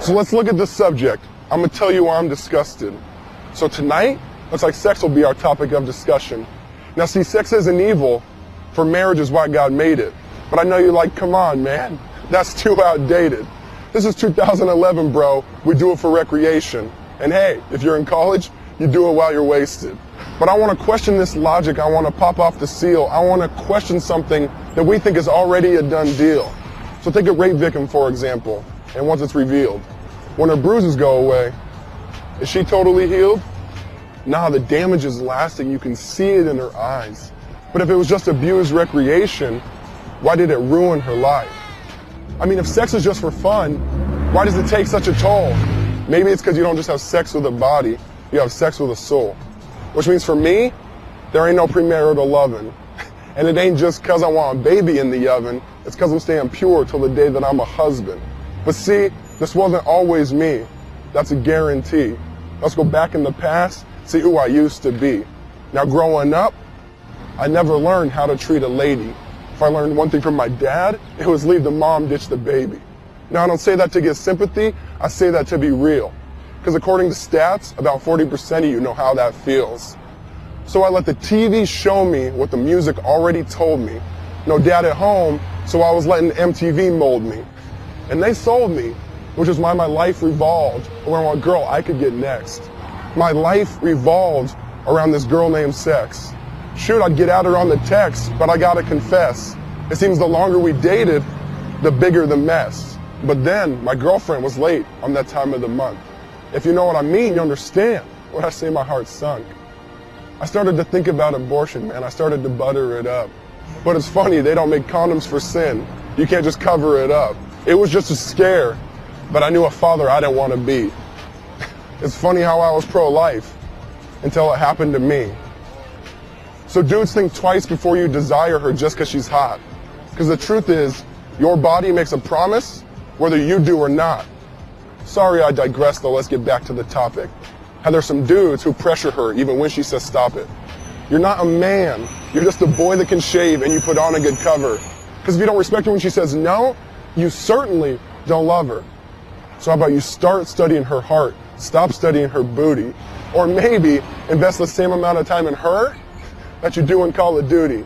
So let's look at this subject. I'm gonna tell you why I'm disgusted. So tonight, looks like sex will be our topic of discussion. Now see, sex isn't evil, for marriage is why God made it. But I know you're like, come on, man, that's too outdated. This is 2011, bro. We do it for recreation. And hey, if you're in college, you do it while you're wasted. But I want to question this logic. I want to pop off the seal. I want to question something that we think is already a done deal. So take a rape victim, for example, and once it's revealed, when her bruises go away, is she totally healed? Nah, the damage is lasting. You can see it in her eyes. But if it was just abused recreation, why did it ruin her life? I mean, if sex is just for fun, why does it take such a toll? Maybe it's because you don't just have sex with a body, you have sex with a soul. Which means for me, there ain't no premarital loving. And it ain't just because I want a baby in the oven, it's because I'm staying pure till the day that I'm a husband. But see, this wasn't always me. That's a guarantee. Let's go back in the past, see who I used to be. Now growing up, I never learned how to treat a lady. If I learned one thing from my dad, it was leave the mom, ditch the baby. Now I don't say that to get sympathy, I say that to be real. Because according to stats, about 40% of you know how that feels. So I let the TV show me what the music already told me. No dad at home, so I was letting MTV mold me. And they sold me, which is why my life revolved around what girl I could get next. My life revolved around this girl named sex. Shoot, I'd get at her on the text, but I gotta confess, it seems the longer we dated, the bigger the mess. But then, my girlfriend was late on that time of the month. If you know what I mean, you understand. When I say my heart sunk. I started to think about abortion, man. I started to butter it up. But it's funny, they don't make condoms for sin. You can't just cover it up. It was just a scare, but I knew a father I didn't want to be. It's funny how I was pro-life until it happened to me. So dudes, think twice before you desire her just because she's hot. Because the truth is, your body makes a promise whether you do or not. Sorry I digress though, let's get back to the topic. How there's some dudes who pressure her even when she says stop it. You're not a man, you're just a boy that can shave and you put on a good cover. Because if you don't respect her when she says no, you certainly don't love her. So how about you start studying her heart, stop studying her booty, or maybe invest the same amount of time in her that you do in Call of Duty.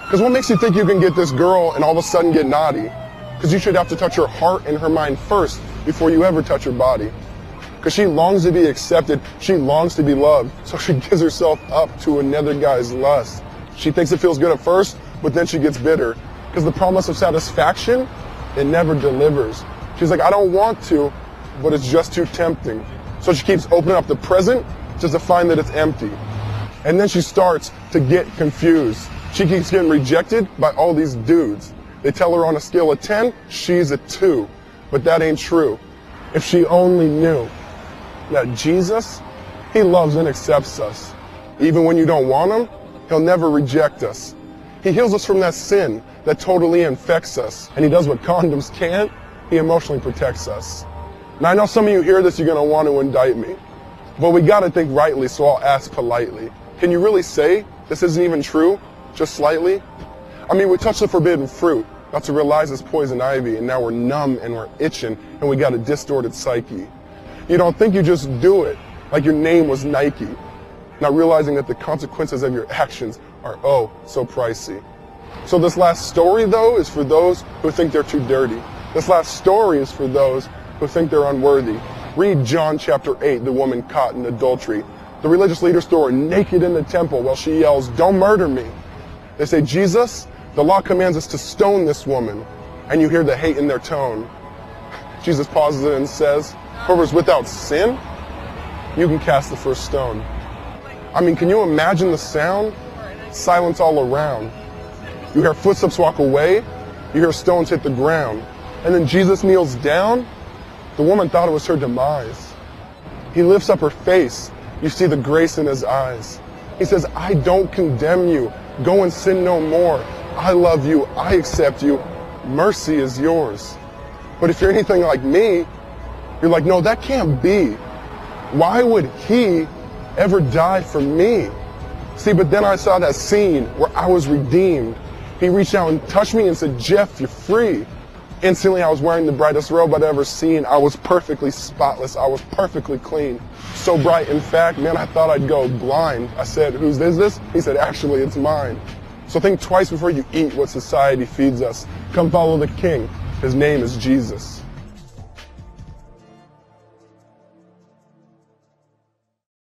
Because what makes you think you can get this girl and all of a sudden get naughty? Because you should have to touch her heart and her mind first before you ever touch her body. Because she longs to be accepted, she longs to be loved, so she gives herself up to another guy's lust. She thinks it feels good at first, but then she gets bitter. Because the promise of satisfaction, it never delivers. She's like, I don't want to, but it's just too tempting. So she keeps opening up the present just to find that it's empty. And then she starts to get confused. She keeps getting rejected by all these dudes. They tell her on a scale of 10, she's a 2. But that ain't true. If she only knew that Jesus, he loves and accepts us. Even when you don't want him, he'll never reject us. He heals us from that sin that totally infects us. And he does what condoms can't, he emotionally protects us. Now I know some of you hear this, you're gonna want to indict me. But we gotta think rightly, so I'll ask politely. Can you really say this isn't even true? Just slightly? I mean, we touched the forbidden fruit, got to realize it's poison ivy, and now we're numb and we're itching, and we got a distorted psyche. You don't think you just do it, like your name was Nike, not realizing that the consequences of your actions are oh so pricey. So this last story though is for those who think they're too dirty. This last story is for those who think they're unworthy. Read John chapter 8, the woman caught in adultery. The religious leaders throw her naked in the temple while she yells, "Don't murder me." They say, "Jesus, the law commands us to stone this woman." And you hear the hate in their tone. Jesus pauses it and says, "Whoever's without sin, you can cast the first stone." I mean, can you imagine the sound? Silence all around. You hear footsteps walk away, you hear stones hit the ground. And then Jesus kneels down. The woman thought it was her demise. He lifts up her face. You see the grace in his eyes. He says, "I don't condemn you. Go and sin no more. I love you. I accept you. Mercy is yours." But if you're anything like me, you're like, no, that can't be. Why would he ever die for me? See, but then I saw that scene where I was redeemed. He reached out and touched me and said, "Jeff, you're free." Instantly, I was wearing the brightest robe I'd ever seen. I was perfectly spotless. I was perfectly clean. So bright, in fact, man, I thought I'd go blind. I said, whose is this? He said, actually, it's mine. So think twice before you eat what society feeds us. Come follow the King. His name is Jesus.